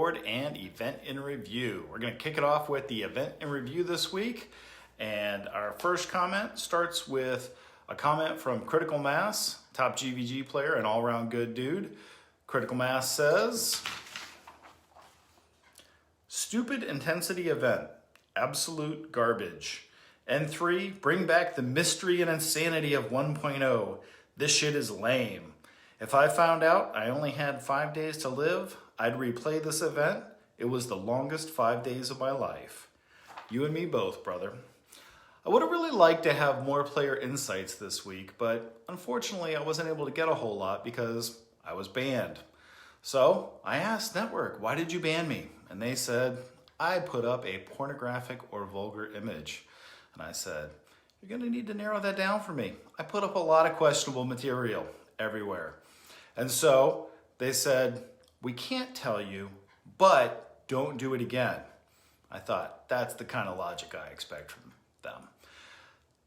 leaderboard and event in review. We're going to kick it off with the event in review this week. And our first comment starts with a comment from Critical Mass, top GVG player and all-around good dude. Critical Mass says, "Stupid intensity event, absolute garbage. N3, bring back the mystery and insanity of 1.0. This shit is lame. If I found out I only had 5 days to live, I'd replay this event. It was the longest 5 days of my life." You and me both, brother. I would have really liked to have more player insights this week, but unfortunately I wasn't able to get a whole lot because I was banned. So I asked Network, why did you ban me? And they said, I put up a pornographic or vulgar image. And I said, you're gonna need to narrow that down for me. I put up a lot of questionable material everywhere. And so they said, we can't tell you, but don't do it again. I thought, that's the kind of logic I expect from them.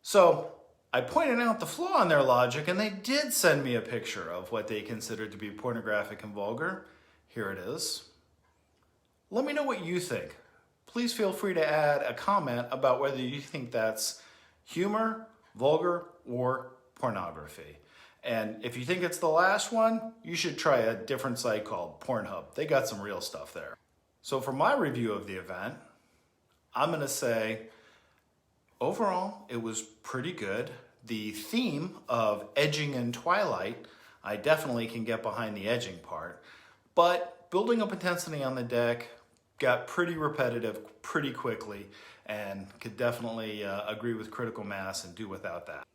So I pointed out the flaw in their logic, and they did send me a picture of what they considered to be pornographic and vulgar. Here it is. Let me know what you think. Please feel free to add a comment about whether you think that's humor, vulgar, or pornography. And if you think it's the last one, you should try a different site called Pornhub. They got some real stuff there. So for my review of the event, I'm gonna say, overall, it was pretty good. The theme of edging in Twilight, I definitely can get behind the edging part, but building up intensity on the deck got pretty repetitive pretty quickly and could definitely agree with Critical Mass and do without that.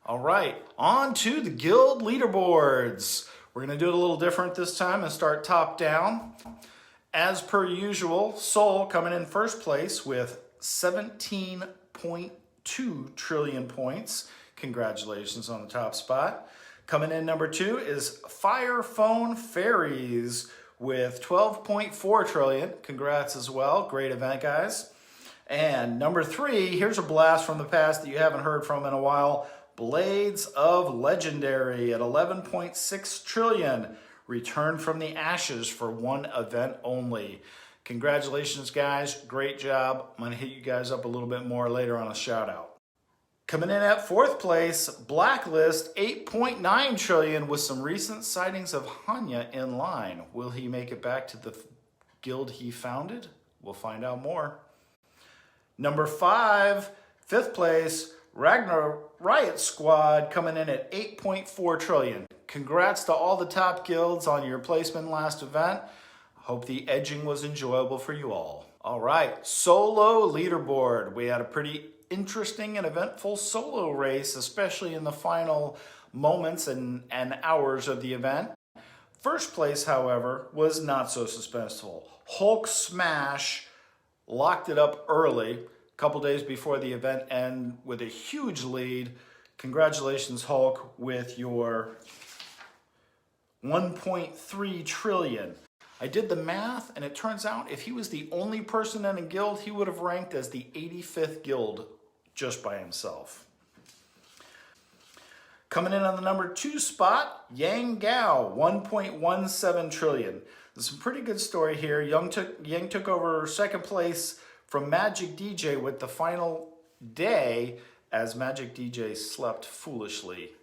All right, on to the guild leaderboards. We're gonna do it a little different this time and start top down. As per usual, Soul coming in first place with 17.2 trillion points. Congratulations on the top spot. Coming in number 2 is Fire Phone Fairies with 12.4 trillion. Congrats as well. Great event, guys. And number 3, here's a blast from the past that you haven't heard from in a while. Blades of Legendary at 11.6 trillion. Returned from the ashes for one event only. Congratulations, guys. Great job. I'm going to hit you guys up a little bit more later on a shout out. Coming in at 4th place, Blacklist, 8.9 trillion with some recent sightings of Hanya in line. Will he make it back to the guild he founded? We'll find out more. Number 5, 5th place, Ragnar Riot Squad coming in at 8.4 trillion. Congrats to all the top guilds on your placement last event. Hope the edging was enjoyable for you all. All right, solo leaderboard. We had a pretty interesting and eventful solo race, especially in the final moments and hours of the event. First place, however, was not so suspenseful. Hulk Smash locked it up early, a couple days before the event end with a huge lead. Congratulations, Hulk, with your 1.3 trillion. I did the math, and it turns out if he was the only person in a guild, he would have ranked as the 85th guild just by himself. Coming in on the number 2 spot, Yang Gao, 1.17 trillion. There's some pretty good story here. Yang took over 2nd place from Magic DJ with the final day as Magic DJ slept foolishly.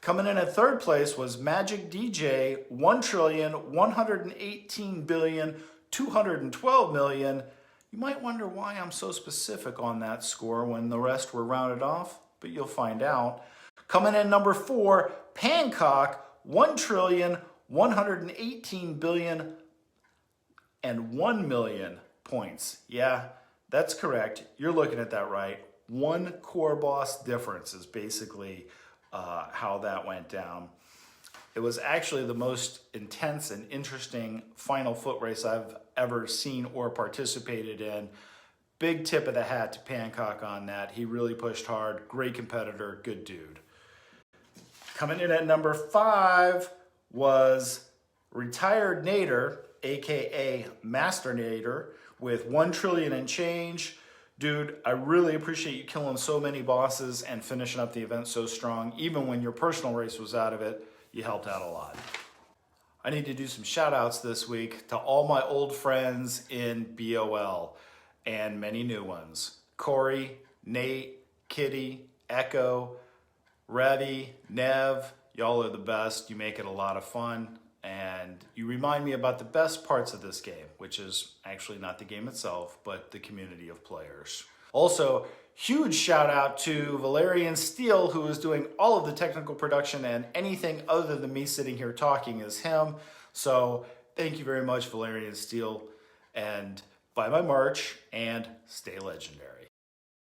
Coming in at 3rd place was Magic DJ, 1,118,212,000,000. You might wonder why I'm so specific on that score when the rest were rounded off, but you'll find out. Coming in number 4, Pancock, 1,118,000,000,001 points. Yeah, that's correct. You're looking at that right. 1 core boss difference is basically how that went down. It was actually the most intense and interesting final foot race I've ever seen or participated in. Big tip of the hat to Pancock on that. He really pushed hard. Great competitor, good dude. Coming in at number 5 was Retired Nader, aka Master Nader, with 1 trillion and change. Dude, I really appreciate you killing so many bosses and finishing up the event so strong. Even when your personal race was out of it, you helped out a lot. I need to do some shout outs this week to all my old friends in BOL and many new ones. Corey, Nate, Kitty, Echo, Reddy, Nev, y'all are the best. You make it a lot of fun. And you remind me about the best parts of this game, which is actually not the game itself, but the community of players. Also, huge shout out to Valerian Steele, who is doing all of the technical production, and anything other than me sitting here talking is him. So thank you very much, Valerian Steele, and buy my merch and stay legendary.